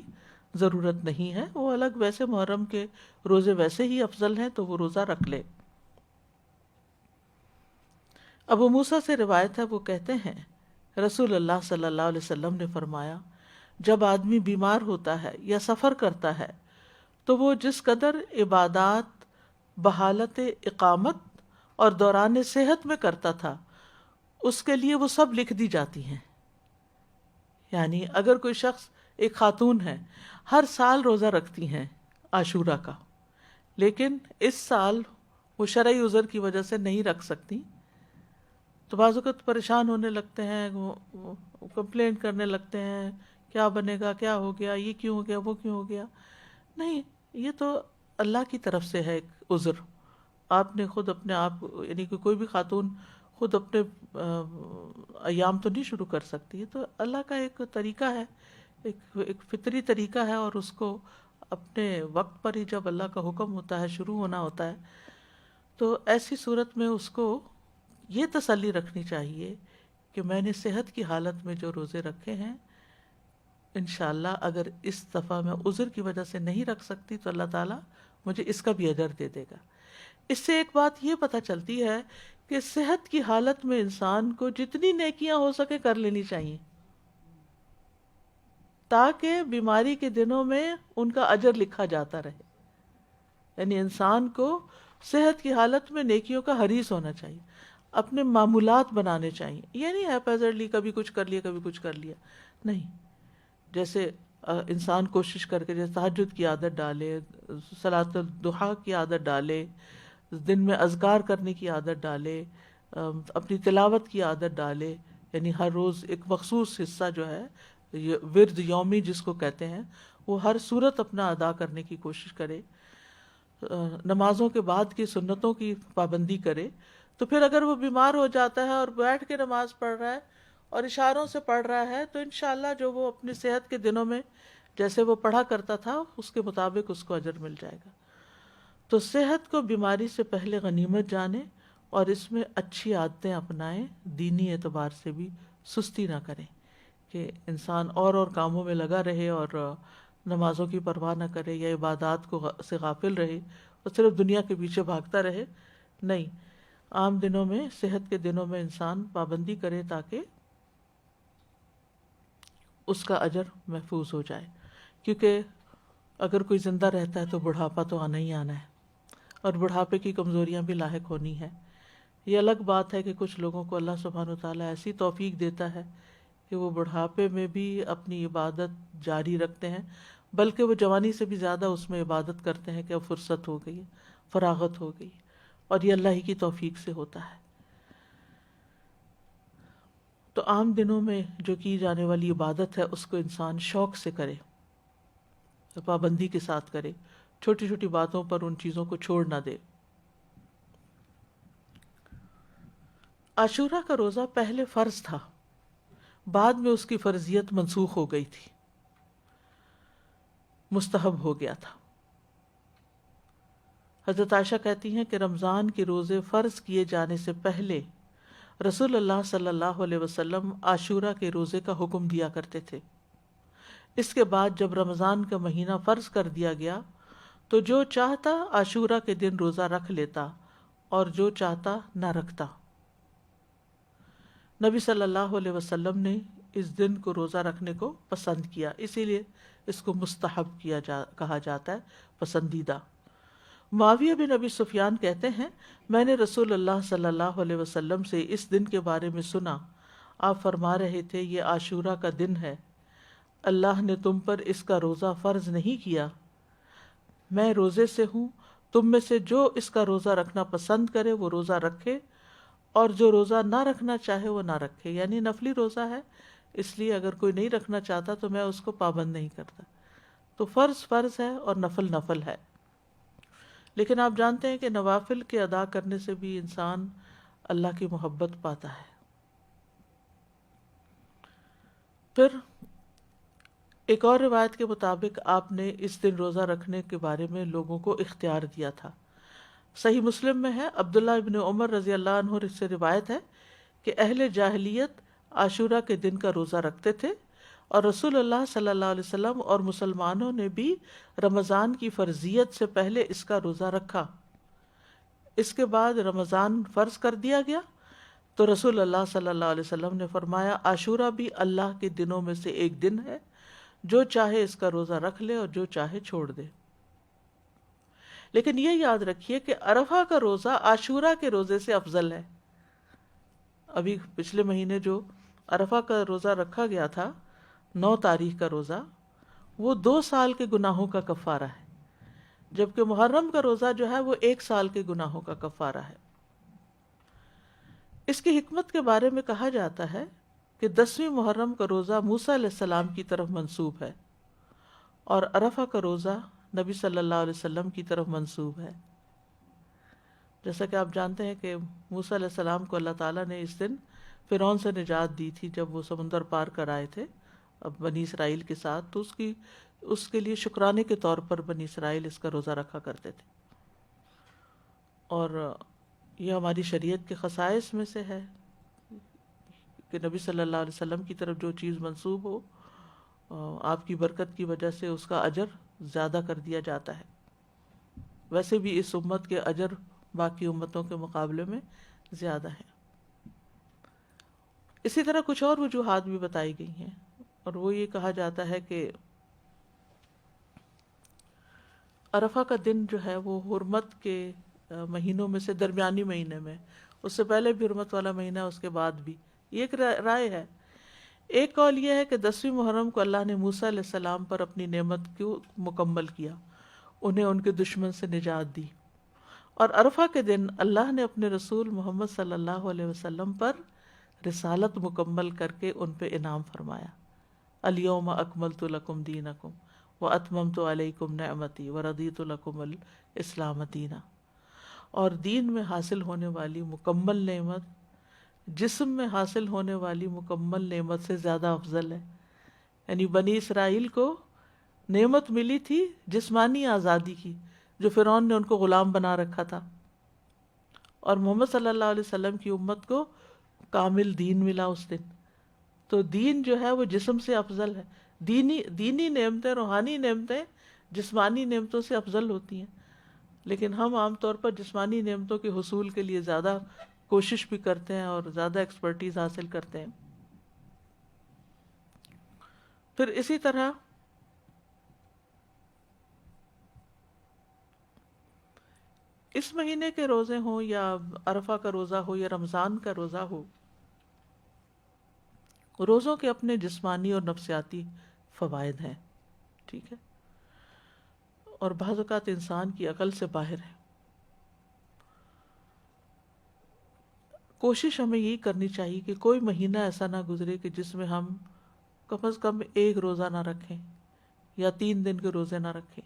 ضرورت نہیں ہے، وہ الگ، ویسے محرم کے روزے ویسے ہی افضل ہیں تو وہ روزہ رکھ لے۔ ابو موسیٰ سے روایت ہے، وہ کہتے ہیں رسول اللہ صلی اللہ علیہ وسلم نے فرمایا، جب آدمی بیمار ہوتا ہے یا سفر کرتا ہے تو وہ جس قدر عبادات بحالت اقامت اور دوران صحت میں کرتا تھا اس کے لیے وہ سب لکھ دی جاتی ہیں۔ یعنی اگر کوئی شخص، ایک خاتون ہے، ہر سال روزہ رکھتی ہیں عاشورہ کا، لیکن اس سال وہ شرعی عذر کی وجہ سے نہیں رکھ سکتی، تو بعض اوقات پریشان ہونے لگتے ہیں، کمپلینٹ کرنے لگتے ہیں، کیا بنے گا، کیا ہو گیا، یہ کیوں ہو گیا، وہ کیوں ہو گیا۔ نہیں، یہ تو اللہ کی طرف سے ہے ایک عذر، آپ نے خود اپنے آپ، یعنی کہ کوئی بھی خاتون خود اپنے ایام تو نہیں شروع کر سکتی، تو اللہ کا ایک طریقہ ہے، ایک فطری طریقہ ہے، اور اس کو اپنے وقت پر ہی جب اللہ کا حکم ہوتا ہے شروع ہونا ہوتا ہے، تو ایسی صورت میں اس کو یہ تسلی رکھنی چاہیے کہ میں نے صحت کی حالت میں جو روزے رکھے ہیں، انشاءاللہ اگر اس دفعہ میں عذر کی وجہ سے نہیں رکھ سکتی تو اللہ تعالیٰ مجھے اس کا بھی اجر دے دے گا۔ اس سے ایک بات یہ پتہ چلتی ہے کہ صحت کی حالت میں انسان کو جتنی نیکیاں ہو سکے کر لینی چاہیے، تاکہ بیماری کے دنوں میں ان کا اجر لکھا جاتا رہے۔ یعنی انسان کو صحت کی حالت میں نیکیوں کا حریص ہونا چاہیے، اپنے معمولات بنانے چاہیے، یہ نہیں ہیپیزرلی کبھی کچھ کر لیا کبھی کچھ کر لیا، نہیں، جیسے انسان کوشش کر کے جیسے تہجد کی عادت ڈالے، صلاۃ الضحیٰ کی عادت ڈالے، دن میں اذکار کرنے کی عادت ڈالے، اپنی تلاوت کی عادت ڈالے، یعنی ہر روز ایک مخصوص حصہ جو ہے ورد یومی جس کو کہتے ہیں، وہ ہر صورت اپنا ادا کرنے کی کوشش کرے، نمازوں کے بعد کی سنتوں کی پابندی کرے۔ تو پھر اگر وہ بیمار ہو جاتا ہے اور بیٹھ کے نماز پڑھ رہا ہے اور اشاروں سے پڑھ رہا ہے، تو انشاءاللہ جو وہ اپنی صحت کے دنوں میں جیسے وہ پڑھا کرتا تھا اس کے مطابق اس کو اجر مل جائے گا۔ تو صحت کو بیماری سے پہلے غنیمت جانے اور اس میں اچھی عادتیں اپنائیں، دینی اعتبار سے بھی سستی نہ کریں کہ انسان اور کاموں میں لگا رہے اور نمازوں کی پرواہ نہ کرے یا عبادات کو سے غافل رہے اور صرف دنیا کے پیچھے بھاگتا رہے۔ نہیں، عام دنوں میں، صحت کے دنوں میں انسان پابندی کرے تاکہ اس کا اجر محفوظ ہو جائے، کیونکہ اگر کوئی زندہ رہتا ہے تو بڑھاپا تو آنا ہی آنا ہے، اور بڑھاپے کی کمزوریاں بھی لاحق ہونی ہے۔ یہ الگ بات ہے کہ کچھ لوگوں کو اللہ سبحانہ وتعالیٰ ایسی توفیق دیتا ہے کہ وہ بڑھاپے میں بھی اپنی عبادت جاری رکھتے ہیں، بلکہ وہ جوانی سے بھی زیادہ اس میں عبادت کرتے ہیں کہ اب فرصت ہو گئی، فراغت ہو گئی، اور یہ اللہ ہی کی توفیق سے ہوتا ہے۔ تو عام دنوں میں جو کی جانے والی عبادت ہے اس کو انسان شوق سے کرے، پابندی کے ساتھ کرے، چھوٹی چھوٹی باتوں پر ان چیزوں کو چھوڑ نہ دے۔ عاشورہ کا روزہ پہلے فرض تھا، بعد میں اس کی فرضیت منسوخ ہو گئی تھی، مستحب ہو گیا تھا۔ حضرت عائشہ کہتی ہیں کہ رمضان کے روزے فرض کیے جانے سے پہلے رسول اللہ صلی اللہ علیہ وسلم عاشورہ کے روزے کا حکم دیا کرتے تھے۔ اس کے بعد جب رمضان کا مہینہ فرض کر دیا گیا تو جو چاہتا عاشورہ کے دن روزہ رکھ لیتا اور جو چاہتا نہ رکھتا۔ نبی صلی اللہ علیہ وسلم نے اس دن کو روزہ رکھنے کو پسند کیا، اسی لیے اس کو مستحب کہا جاتا ہے، پسندیدہ۔ معاویہ بن ابی سفیان کہتے ہیں میں نے رسول اللہ صلی اللہ علیہ وسلم سے اس دن کے بارے میں سنا، آپ فرما رہے تھے یہ عاشورہ کا دن ہے، اللہ نے تم پر اس کا روزہ فرض نہیں کیا، میں روزے سے ہوں، تم میں سے جو اس کا روزہ رکھنا پسند کرے وہ روزہ رکھے اور جو روزہ نہ رکھنا چاہے وہ نہ رکھے، یعنی نفلی روزہ ہے، اس لیے اگر کوئی نہیں رکھنا چاہتا تو میں اس کو پابند نہیں کرتا۔ تو فرض فرض ہے اور نفل نفل ہے، لیکن آپ جانتے ہیں کہ نوافل کے ادا کرنے سے بھی انسان اللہ کی محبت پاتا ہے۔ پھر ایک اور روایت کے مطابق آپ نے اس دن روزہ رکھنے کے بارے میں لوگوں کو اختیار دیا تھا۔ صحیح مسلم میں ہے، عبداللہ ابن عمر رضی اللہ عنہ سے روایت ہے کہ اہل جاہلیت عاشورہ کے دن کا روزہ رکھتے تھے اور رسول اللہ صلی اللہ علیہ وسلم اور مسلمانوں نے بھی رمضان کی فرضیت سے پہلے اس کا روزہ رکھا۔ اس کے بعد رمضان فرض کر دیا گیا تو رسول اللہ صلی اللہ علیہ وسلم نے فرمایا عاشورہ بھی اللہ کے دنوں میں سے ایک دن ہے، جو چاہے اس کا روزہ رکھ لے اور جو چاہے چھوڑ دے۔ لیکن یہ یاد رکھیے کہ عرفہ کا روزہ عاشورہ کے روزے سے افضل ہے۔ ابھی پچھلے مہینے جو عرفہ کا روزہ رکھا گیا تھا، 9 تاریخ کا روزہ، وہ 2 سال کے گناہوں کا کفارہ ہے، جبکہ محرم کا روزہ جو ہے وہ 1 سال کے گناہوں کا کفارہ ہے۔ اس کی حکمت کے بارے میں کہا جاتا ہے کہ 10ویں محرم کا روزہ موسیٰ علیہ السلام کی طرف منسوب ہے اور عرفہ کا روزہ نبی صلی اللہ علیہ وسلم کی طرف منسوب ہے۔ جیسا کہ آپ جانتے ہیں کہ موسیٰ علیہ السلام کو اللہ تعالیٰ نے اس دن فرعون سے نجات دی تھی جب وہ سمندر پار کر آئے تھے اب بنی اسرائیل کے ساتھ، تو اس کے لیے شکرانے کے طور پر بنی اسرائیل اس کا روزہ رکھا کرتے تھے۔ اور یہ ہماری شریعت کے خصائص میں سے ہے کہ نبی صلی اللہ علیہ وسلم کی طرف جو چیز منسوب ہو، آپ کی برکت کی وجہ سے اس کا اجر زیادہ کر دیا جاتا ہے۔ ویسے بھی اس امت کے اجر باقی امتوں کے مقابلے میں زیادہ ہیں۔ اسی طرح کچھ اور وجوہات بھی بتائی گئی ہیں، اور وہ یہ کہا جاتا ہے کہ عرفہ کا دن جو ہے وہ حرمت کے مہینوں میں سے درمیانی مہینے میں، اس سے پہلے بھی حرمت والا مہینہ، اس کے بعد بھی، یہ ایک رائے ہے۔ ایک قول یہ ہے کہ 10ویں محرم کو اللہ نے موسیٰ علیہ السلام پر اپنی نعمت کو مکمل کیا، انہیں ان کے دشمن سے نجات دی، اور عرفہ کے دن اللہ نے اپنے رسول محمد صلی اللہ علیہ وسلم پر رسالت مکمل کر کے ان پہ انعام فرمایا۔ الیوم اکملت لکم دینکم واتممت علیکم نعمتی ورضیت لکم الاسلام دینا۔ اور دین میں حاصل ہونے والی مکمل نعمت جسم میں حاصل ہونے والی مکمل نعمت سے زیادہ افضل ہے۔ یعنی بنی اسرائیل کو نعمت ملی تھی جسمانی آزادی کی، جو فرعون نے ان کو غلام بنا رکھا تھا، اور محمد صلی اللہ علیہ وسلم کی امت کو کامل دین ملا اس دن۔ تو دین جو ہے وہ جسم سے افضل ہے۔ دینی نعمتیں، روحانی نعمتیں جسمانی نعمتوں سے افضل ہوتی ہیں، لیکن ہم عام طور پر جسمانی نعمتوں کے حصول کے لیے زیادہ کوشش بھی کرتے ہیں اور زیادہ ایکسپرٹیز حاصل کرتے ہیں۔ پھر اسی طرح اس مہینے کے روزے ہوں یا عرفہ کا روزہ ہو یا رمضان کا روزہ ہو، روزوں کے اپنے جسمانی اور نفسیاتی فوائد ہیں، ٹھیک ہے، اور بعض اوقات انسان کی عقل سے باہر ہے۔ کوشش ہمیں یہی کرنی چاہیے کہ کوئی مہینہ ایسا نہ گزرے کہ جس میں ہم کم از کم 1 روزہ نہ رکھیں یا 3 دن کے روزے نہ رکھیں،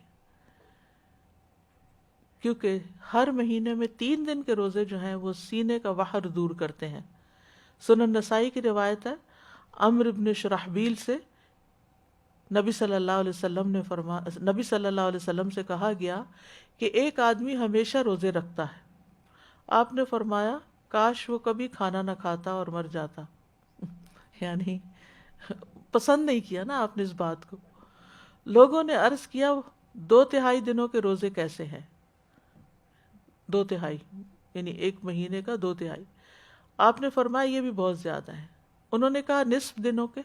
کیونکہ ہر مہینے میں 3 دن کے روزے جو ہیں وہ سینے کا وحر دور کرتے ہیں۔ سنن نسائی کی روایت ہے، عمرو بن شرحبیل سے نبی صلی اللہ علیہ وسلم سے کہا گیا کہ ایک آدمی ہمیشہ روزے رکھتا ہے. آپ نے فرمایا کاش وہ کبھی کھانا نہ کھاتا اور مر جاتا. یعنی پسند نہیں کیا نا آپ نے اس بات کو. لوگوں نے عرض کیا 2/3 دنوں کے روزے کیسے ہیں؟ 2/3 یعنی ایک مہینے کا 2/3. آپ نے فرمایا یہ بھی بہت زیادہ ہے. انہوں نے کہا نصف دنوں کے.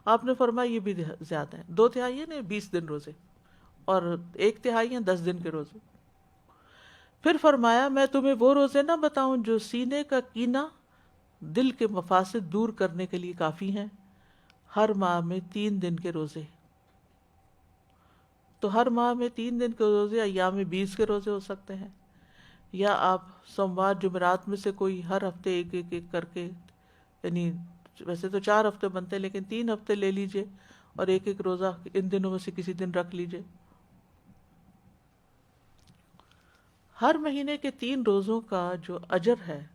آپ نے فرمایا یہ بھی زیادہ ہے. 2/3 نے 20 دن روزے اور 1/3 ہیں 10 دن کے روزے. پھر فرمایا میں تمہیں وہ روزے نہ بتاؤں جو سینے کا کینہ دل کے مفاسد دور کرنے کے لیے کافی ہیں. ہر ماہ میں 3 دن کے روزے. تو ہر ماہ میں 3 دن کے روزے ایام 20 کے روزے ہو سکتے ہیں، یا آپ سوموار جمعرات میں سے کوئی ہر ہفتے ایک کر کے، یعنی ویسے تو 4 ہفتے بنتے ہیں لیکن 3 ہفتے لے لیجئے اور ایک روزہ ان دنوں میں سے کسی دن رکھ لیجئے. ہر مہینے کے 3 روزوں کا جو اجر ہے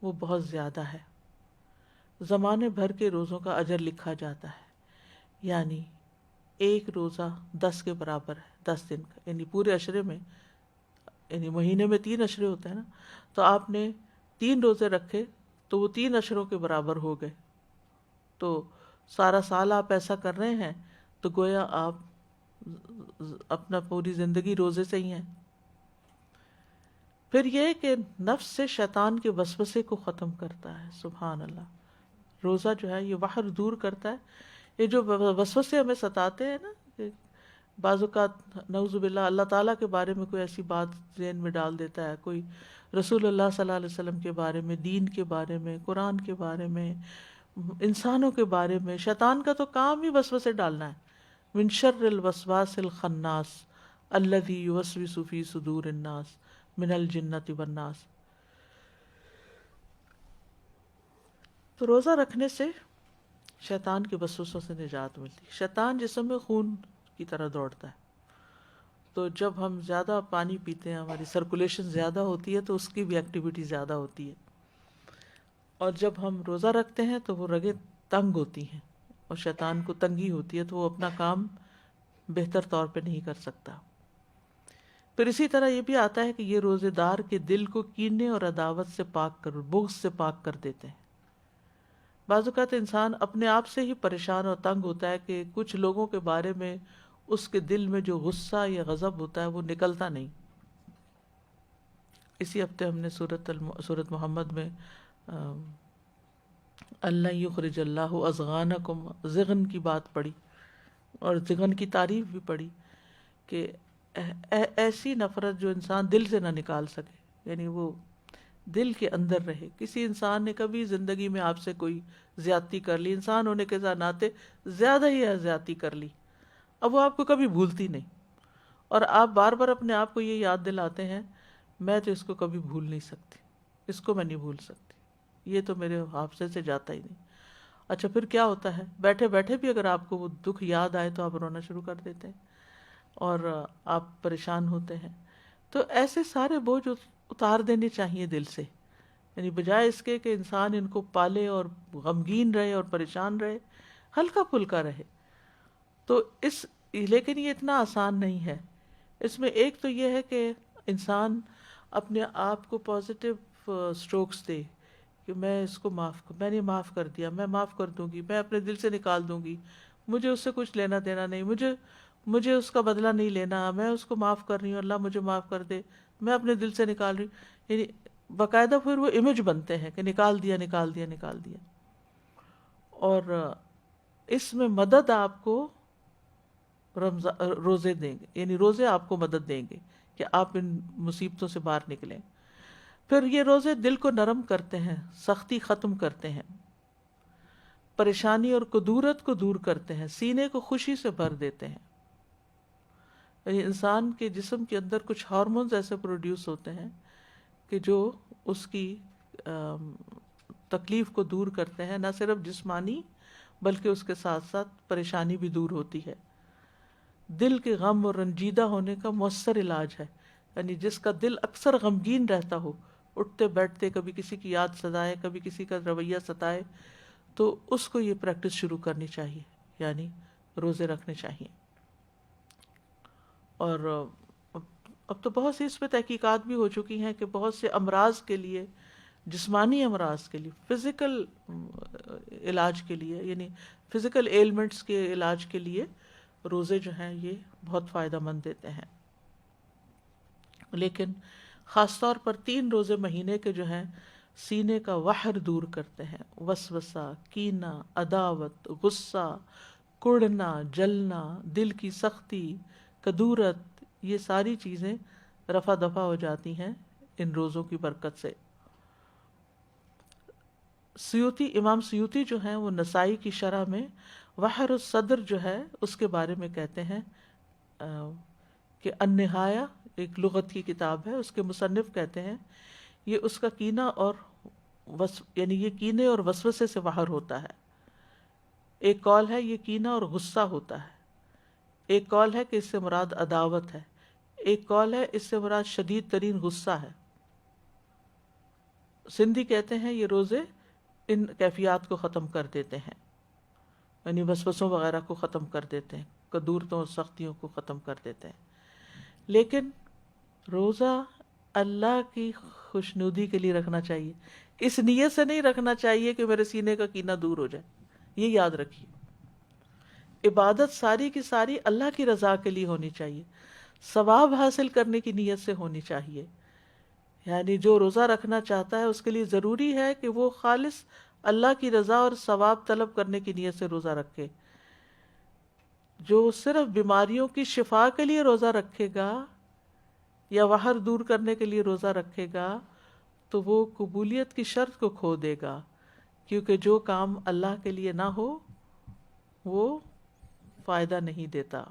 وہ بہت زیادہ ہے. زمانے بھر کے روزوں کا اجر لکھا جاتا ہے. یعنی ایک روزہ 10 کے برابر ہے، 10 دن کا. یعنی پورے عشرے میں، یعنی مہینے میں 3 عشرے ہوتے ہیں نا، تو آپ نے 3 روزے رکھے تو وہ 3 عشروں کے برابر ہو گئے. تو سارا سال آپ ایسا کر رہے ہیں تو گویا آپ اپنا پوری زندگی روزے سے ہی ہیں. پھر یہ کہ نفس سے شیطان کے وسوسے کو ختم کرتا ہے. سبحان اللہ. روزہ جو ہے یہ وحر دور کرتا ہے. یہ جو وسوسے ہمیں ستاتے ہیں نا، کہ بعض اوقات نعوذ باللہ اللہ تعالیٰ کے بارے میں کوئی ایسی بات ذہن میں ڈال دیتا ہے، کوئی رسول اللہ صلی اللہ علیہ وسلم کے بارے میں، دین کے بارے میں، قرآن کے بارے میں، انسانوں کے بارے میں. شیطان کا تو کام ہی وسوسے ڈالنا ہے. من شر الوسواس الخناس الذی یوسوس فی صدور الناس من الجنۃ والناس. تو روزہ رکھنے سے شیطان کے وسوسوں سے نجات ملتی ہے. شیطان جسم میں خون کی طرح دوڑتا ہے، تو جب ہم زیادہ پانی پیتے ہیں، ہماری سرکولیشن زیادہ ہوتی ہے تو اس کی بھی ایکٹیویٹی زیادہ ہوتی ہے. اور جب ہم روزہ رکھتے ہیں تو وہ رگیں تنگ ہوتی ہیں اور شیطان کو تنگی ہوتی ہے، تو وہ اپنا کام بہتر طور پہ نہیں کر سکتا. پھر اسی طرح یہ بھی آتا ہے کہ یہ روزے دار کے دل کو کینے اور عداوت سے پاک کر، بغض سے پاک کر دیتے ہیں. بعض اوقات انسان اپنے آپ سے ہی پریشان اور تنگ ہوتا ہے کہ کچھ لوگوں کے بارے میں اس کے دل میں جو غصہ یا غضب ہوتا ہے وہ نکلتا نہیں. اسی ہفتے ہم نے سورۃ محمد میں اللہ یخرج اللہ اضغانکم، زغن کی بات پڑھی اور زغن کی تعریف بھی پڑھی کہ ایسی نفرت جو انسان دل سے نہ نکال سکے، یعنی وہ دل کے اندر رہے. کسی انسان نے کبھی زندگی میں آپ سے کوئی زیادتی کر لی، انسان ہونے کے ناطے زیادہ ہی زیادتی کر لی، اب وہ آپ کو کبھی بھولتی نہیں، اور آپ بار بار اپنے آپ کو یہ یاد دلاتے ہیں میں تو اس کو کبھی بھول نہیں سکتی، اس کو میں نہیں بھول سکتی، یہ تو میرے حافظے سے جاتا ہی نہیں. اچھا پھر کیا ہوتا ہے؟ بیٹھے بیٹھے بھی اگر آپ کو وہ دکھ یاد آئے تو آپ رونا شروع کر دیتے ہیں اور آپ پریشان ہوتے ہیں. تو ایسے سارے بوجھ اتار دینے چاہیے دل سے، یعنی بجائے اس کے کہ انسان ان کو پالے اور غمگین رہے اور پریشان رہے، ہلکا پھلکا رہے. تو لیکن یہ اتنا آسان نہیں ہے. اس میں ایک تو یہ ہے کہ انسان اپنے آپ کو پازیٹیو سٹروکس دے کہ میں اس کو میں نے معاف کر دیا، میں معاف کر دوں گی، میں اپنے دل سے نکال دوں گی، مجھے اس سے کچھ لینا دینا نہیں، مجھے اس کا بدلہ نہیں لینا، میں اس کو معاف کر رہی ہوں، اللہ مجھے معاف کر دے، میں اپنے دل سے نکال رہی ہوں. یعنی باقاعدہ پھر وہ امیج بنتے ہیں کہ نکال دیا نکال دیا نکال دیا. اور اس میں مدد آپ کو روزے دیں گے، یعنی روزے آپ کو مدد دیں گے کہ آپ ان مصیبتوں سے باہر نکلیں. پھر یہ روزے دل کو نرم کرتے ہیں، سختی ختم کرتے ہیں، پریشانی اور کدورت کو دور کرتے ہیں، سینے کو خوشی سے بھر دیتے ہیں. یعنی انسان کے جسم کے اندر کچھ ہارمونز ایسے پروڈیوس ہوتے ہیں کہ جو اس کی تکلیف کو دور کرتے ہیں، نہ صرف جسمانی بلکہ اس کے ساتھ ساتھ پریشانی بھی دور ہوتی ہے. دل کے غم اور رنجیدہ ہونے کا مؤثر علاج ہے. یعنی جس کا دل اکثر غمگین رہتا ہو، اٹھتے بیٹھتے کبھی کسی کی یاد ستائے، کبھی کسی کا رویہ ستائے، تو اس کو یہ پریکٹس شروع کرنی چاہیے، یعنی روزے رکھنے چاہیے. اور اب تو بہت سی اس پہ تحقیقات بھی ہو چکی ہیں کہ بہت سے امراض کے لیے، جسمانی امراض کے لیے، فزیکل علاج کے لیے، یعنی فزیکل ایلمنٹس کے علاج کے لیے روزے جو ہیں یہ بہت فائدہ مند دیتے ہیں. لیکن خاص طور پر 3 روزے مہینے کے جو ہیں سینے کا وحر دور کرتے ہیں. وسوسہ، کینہ، عداوت، غصہ، کڑنا، جلنا، دل کی سختی، کدورت، یہ ساری چیزیں رفع دفع ہو جاتی ہیں ان روزوں کی برکت سے. امام سیوطی جو ہیں وہ نسائی کی شرح میں وحر الصدر جو ہے اس کے بارے میں کہتے ہیں کہ النہایہ ایک لغت کی کتاب ہے، اس کے مصنف کہتے ہیں یہ اس کا کینہ اور یعنی یہ کینے اور وسوسے سے وحر ہوتا ہے. ایک قول ہے یہ کینہ اور غصہ ہوتا ہے، ایک قول ہے کہ اس سے مراد عداوت ہے، ایک قول ہے اس سے مراد شدید ترین غصہ ہے. سندھی کہتے ہیں یہ روزے ان کیفیات کو ختم کر دیتے ہیں، یعنی وسوسوں وغیرہ کو ختم کر دیتے ہیں، کدورتوں اور سختیوں کو ختم کر دیتے ہیں. لیکن روزہ اللہ کی خوشنودی کے لیے رکھنا چاہیے، اس نیت سے نہیں رکھنا چاہیے کہ میرے سینے کا کینہ دور ہو جائے. یہ یاد رکھیے، عبادت ساری کی ساری اللہ کی رضا کے لیے ہونی چاہیے، ثواب حاصل کرنے کی نیت سے ہونی چاہیے. یعنی جو روزہ رکھنا چاہتا ہے اس کے لیے ضروری ہے کہ وہ خالص اللہ کی رضا اور ثواب طلب کرنے کی نیت سے روزہ رکھے. جو صرف بیماریوں کی شفا کے لیے روزہ رکھے گا یا وحر دور کرنے کے لیے روزہ رکھے گا تو وہ قبولیت کی شرط کو کھو دے گا، کیونکہ جو کام اللہ کے لیے نہ ہو وہ فائدہ نہیں دیتا.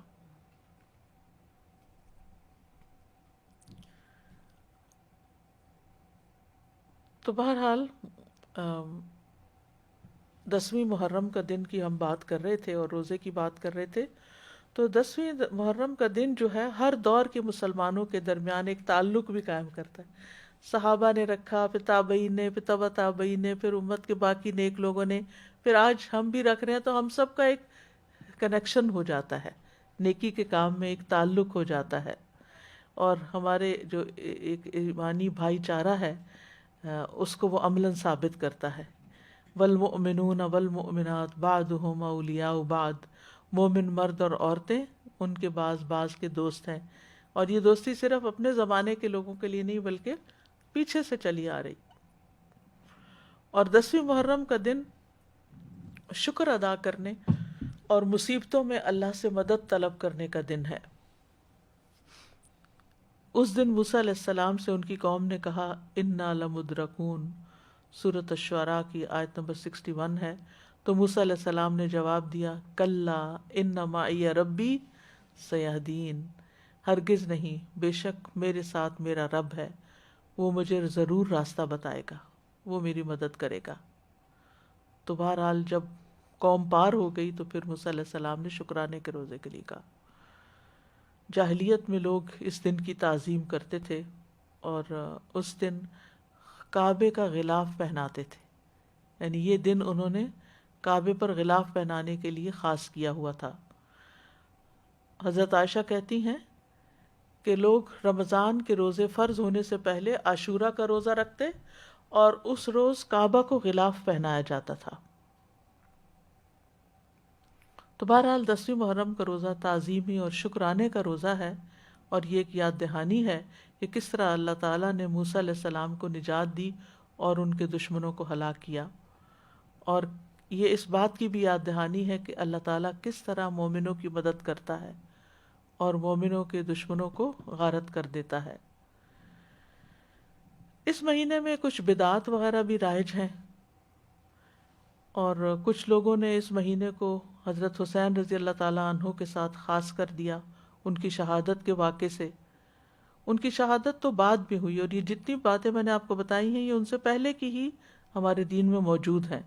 تو بہرحال 10ویں محرم کا دن کی ہم بات کر رہے تھے اور روزے کی بات کر رہے تھے. تو 10ویں محرم کا دن جو ہے ہر دور کے مسلمانوں کے درمیان ایک تعلق بھی قائم کرتا ہے. صحابہ نے رکھا، پھر تابعین نے، پھر تبع تابعین نے، پھر امت کے باقی نیک لوگوں نے، پھر آج ہم بھی رکھ رہے ہیں. تو ہم سب کا ایک کنیکشن ہو جاتا ہے، نیکی کے کام میں ایک تعلق ہو جاتا ہے. اور ہمارے جو ایک ایمانی بھائی چارہ ہے اس کو وہ عملاً ثابت کرتا ہے. والمؤمنون والمؤمنات بعضهم اولیاء بعض، مومن مرد اور عورتیں ان کے بعض کے دوست ہیں. اور یہ دوستی صرف اپنے زمانے کے لوگوں کے لیے نہیں بلکہ پیچھے سے چلی آ رہی. اور 10ویں محرم کا دن شکر ادا کرنے اور مصیبتوں میں اللہ سے مدد طلب کرنے کا دن ہے. اس دن موسیٰ علیہ السلام سے ان کی قوم نے کہا انا لمدرکون، سورۃ الشعراء کی آیت نمبر 61 ہے. تو موسیٰ علیہ السلام نے جواب دیا کلا ان معی ربی سیہدین، ہرگز نہیں، بے شک میرے ساتھ میرا رب ہے، وہ مجھے ضرور راستہ بتائے گا، وہ میری مدد کرے گا. تو بہرحال جب قوم پار ہو گئی تو پھر موسیٰ علیہ السلام نے شکرانے کے روزے کے لیے کہا. جاہلیت میں لوگ اس دن کی تعظیم کرتے تھے اور اس دن کعبے کا غلاف پہناتے تھے، یعنی یہ دن انہوں نے کعبے پر غلاف پہنانے کے لیے خاص کیا ہوا تھا. حضرت عائشہ کہتی ہیں کہ لوگ رمضان کے روزے فرض ہونے سے پہلے عاشورہ کا روزہ رکھتے اور اس روز کعبہ کو غلاف پہنایا جاتا تھا. تو بہرحال 10ویں محرم کا روزہ تعظیمی اور شکرانے کا روزہ ہے، اور یہ ایک یاد دہانی ہے کہ کس طرح اللہ تعالیٰ نے موسیٰ علیہ السلام کو نجات دی اور ان کے دشمنوں کو ہلاک کیا. اور یہ اس بات کی بھی یاد دہانی ہے کہ اللہ تعالیٰ کس طرح مومنوں کی مدد کرتا ہے اور مومنوں کے دشمنوں کو غارت کر دیتا ہے. اس مہینے میں کچھ بدعات وغیرہ بھی رائج ہیں، اور کچھ لوگوں نے اس مہینے کو حضرت حسین رضی اللہ تعالیٰ عنہ کے ساتھ خاص کر دیا ان کی شہادت کے واقعے سے. ان کی شہادت تو بعد میں ہوئی، اور یہ جتنی باتیں میں نے آپ کو بتائی ہیں یہ ان سے پہلے کی ہی ہمارے دین میں موجود ہیں.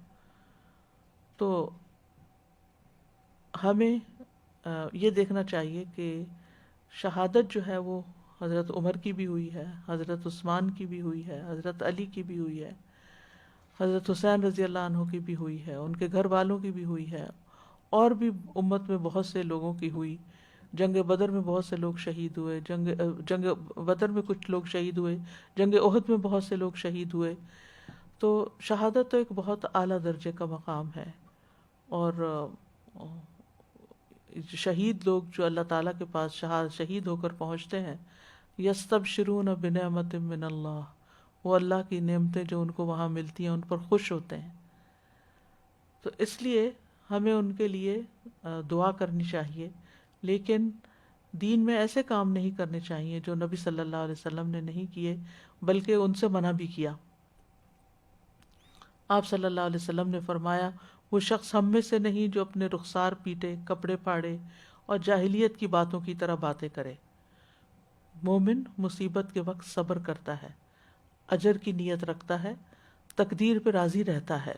تو ہمیں یہ دیکھنا چاہیے کہ شہادت جو ہے وہ حضرت عمر کی بھی ہوئی ہے، حضرت عثمان کی بھی ہوئی ہے، حضرت علی کی بھی ہوئی ہے، حضرت حسین رضی اللہ عنہ کی بھی ہوئی ہے، ان کے گھر والوں کی بھی ہوئی ہے، اور بھی امت میں بہت سے لوگوں کی ہوئی. جنگ بدر میں بہت سے لوگ شہید ہوئے، جنگ بدر میں کچھ لوگ شہید ہوئے، جنگ احد میں بہت سے لوگ شہید ہوئے. تو شہادت تو ایک بہت اعلیٰ درجے کا مقام ہے، اور شہید لوگ جو اللہ تعالیٰ کے پاس شہید ہو کر پہنچتے ہیں، یستبشرون بنعمت من اللہ، وہ اللہ کی نعمتیں جو ان کو وہاں ملتی ہیں ان پر خوش ہوتے ہیں. تو اس لیے ہمیں ان کے لیے دعا کرنی چاہیے، لیکن دین میں ایسے کام نہیں کرنے چاہیے جو نبی صلی اللہ علیہ وسلم نے نہیں کیے، بلکہ ان سے منع بھی کیا. آپ صلی اللہ علیہ وسلم نے فرمایا، وہ شخص ہم میں سے نہیں جو اپنے رخسار پیٹے، کپڑے پاڑے اور جاہلیت کی باتوں کی طرح باتیں کرے. مومن مصیبت کے وقت صبر کرتا ہے، اجر کی نیت رکھتا ہے، تقدیر پہ راضی رہتا ہے.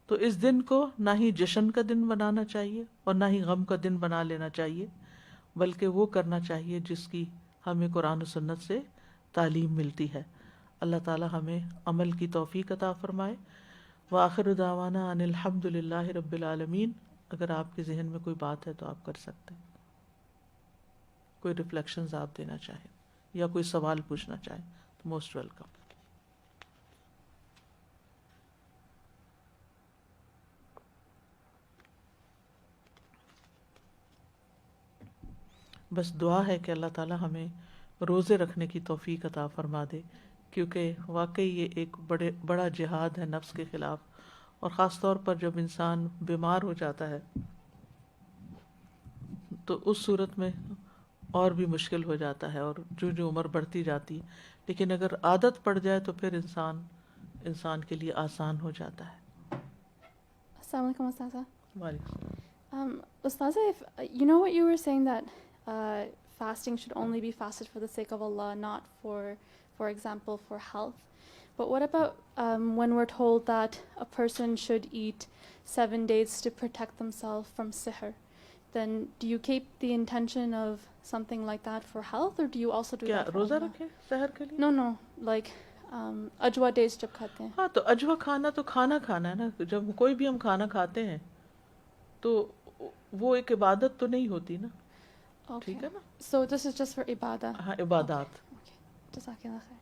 تو اس دن کو نہ ہی جشن کا دن بنانا چاہیے اور نہ ہی غم کا دن بنا لینا چاہیے، بلکہ وہ کرنا چاہیے جس کی ہمیں قرآن و سنت سے تعلیم ملتی ہے. اللہ تعالی ہمیں عمل کی توفیق عطا فرمائے. وآخر دعوانا ان الحمد للہ رب العالمین. اگر آپ کے ذہن میں کوئی بات ہے تو آپ کر سکتے ہیں، کوئی ریفلیکشنز آپ دینا چاہیں یا کوئی سوال پوچھنا چاہیں تو موسٹ ویلکم. بس دعا ہے کہ اللہ تعالی ہمیں روزے رکھنے کی توفیق عطا فرما دے، کیونکہ واقعی یہ ایک بڑا جہاد ہے نفس کے خلاف، اور خاص طور پر جب انسان بیمار ہو جاتا ہے تو اس صورت میں اور بھی مشکل ہو جاتا ہے، اور جو عمر بڑھتی جاتی. لیکن اگر عادت پڑ جائے تو پھر انسان کے لیے آسان ہو جاتا ہے. السلام علیکم استاذہ. وعلیکم. Ustaza, if you know what you were saying that fasting should only be fasted for the sake of Allah, not for example, for health. But what about when we're told that a person should eat 7 days to protect themselves from sihr? Then do you keep the intention of something like that for health, or do you also do کیا that for روزہ Allah? رکھے سحر کے لیے؟ No, like ajwa days جب کھاتے ہیں. ہاں تو اجوا کھانا تو کھانا ہے نا. جب کوئی بھی ہم کھانا کھاتے ہیں تو وہ ایک عبادت تو نہیں ہوتی نا. Okay. ٹھیک ہے نا. So this is just for ibadah. ہاں عبادات. Okay. جزاک اللہ خیر.